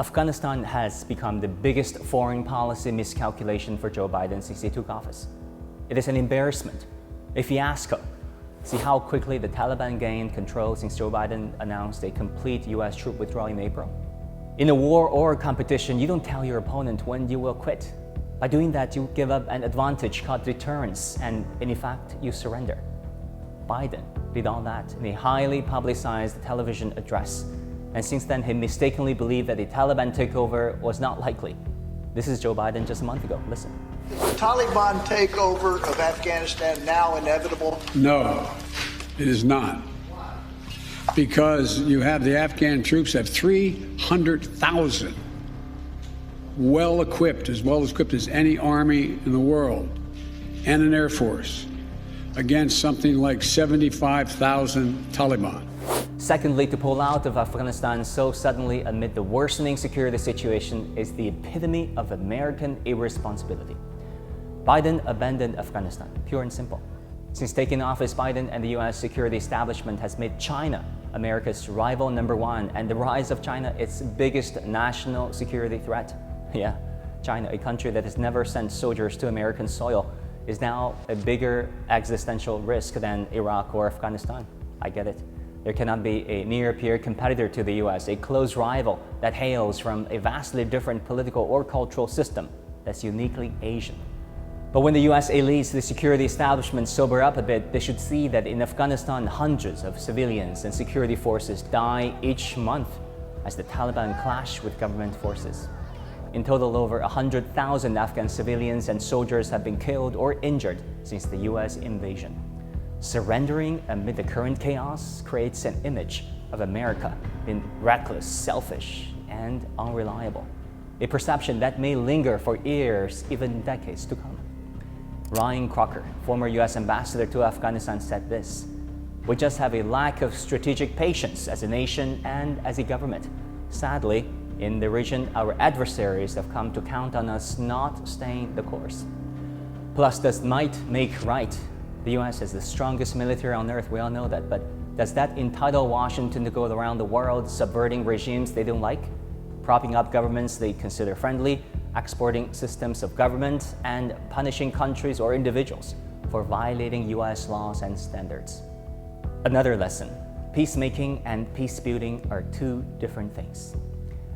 Afghanistan has become the biggest foreign policy miscalculation for Joe Biden since he took office. It is an embarrassment, a fiasco. See how quickly the Taliban gained control since Joe Biden announced a complete US troop withdrawal in April. In a war or a competition, you don't tell your opponent when you will quit. By doing that, you give up an advantage called deterrence, and in effect, you surrender. Biden did all that in a highly publicized television address, and since then he mistakenly believed that a Taliban takeover was not likely. This is Joe Biden just a month ago. Listen. Is the Taliban takeover of Afghanistan now inevitable? No, it is not. Because you have the Afghan troops have 300,000 well-equipped as any army in the world, and an air force against something like 75,000 Taliban. Secondly, to pull out of Afghanistan so suddenly amid the worsening security situation is the epitome of American irresponsibility. Biden abandoned Afghanistan, pure and simple. Since taking office, Biden and the US security establishment has made China America's rival number one, and the rise of China its biggest national security threat. Yeah, China, a country that has never sent soldiers to American soil, is now a bigger existential risk than Iraq or Afghanistan. I get it. There cannot be a near-peer competitor to the US, a close rival that hails from a vastly different political or cultural system that's uniquely Asian. But when the US elites, the security establishment, sober up a bit, they should see that in Afghanistan, hundreds of civilians and security forces die each month as the Taliban clash with government forces. In total, over 100,000 Afghan civilians and soldiers have been killed or injured since the US invasion. Surrendering amid the current chaos creates an image of America being reckless, selfish, and unreliable. A perception that may linger for years, even decades to come. Ryan Crocker, former US ambassador to Afghanistan, said this: "We just have a lack of strategic patience as a nation and as a government. Sadly, in the region, our adversaries have come to count on us not staying the course." Plus, does might make right? The US is the strongest military on earth, we all know that, but does that entitle Washington to go around the world subverting regimes they don't like, propping up governments they consider friendly, exporting systems of government, and punishing countries or individuals for violating US laws and standards? Another lesson: peacemaking and peace building are two different things.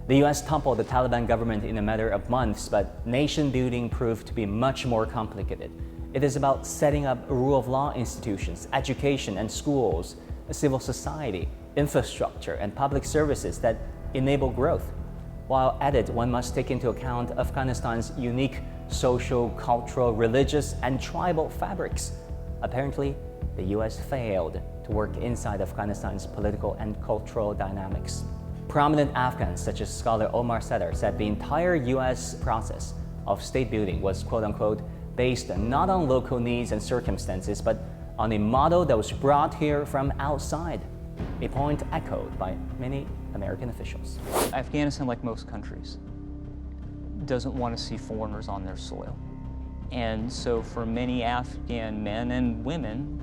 The US toppled the Taliban government in a matter of months, but nation building proved to be much more complicated. It is about setting up rule of law institutions, education and schools, a civil society, infrastructure, and public services that enable growth. While at it, one must take into account Afghanistan's unique social, cultural, religious, and tribal fabrics. Apparently, the US failed to work inside Afghanistan's political and cultural dynamics. Prominent Afghans, such as scholar Omar Sadr, said the entire US process of state building was quote-unquote based not on local needs and circumstances, but on a model that was brought here from outside, a point echoed by many American officials. Afghanistan, like most countries, doesn't want to see foreigners on their soil. And so for many Afghan men and women,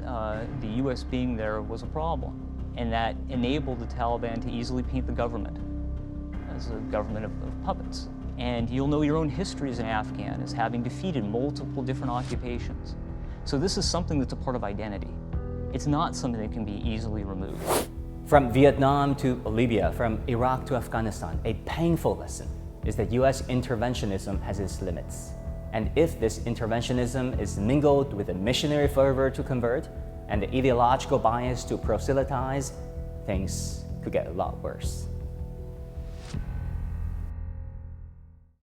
the US being there was a problem. And that enabled the Taliban to easily paint the government as a government of puppets. And you'll know your own history as an Afghan as having defeated multiple different occupations. So this is something that's a part of identity. It's not something that can be easily removed. From Vietnam to Libya, from Iraq to Afghanistan, a painful lesson is that US interventionism has its limits. And if this interventionism is mingled with a missionary fervor to convert and the ideological bias to proselytize, things could get a lot worse.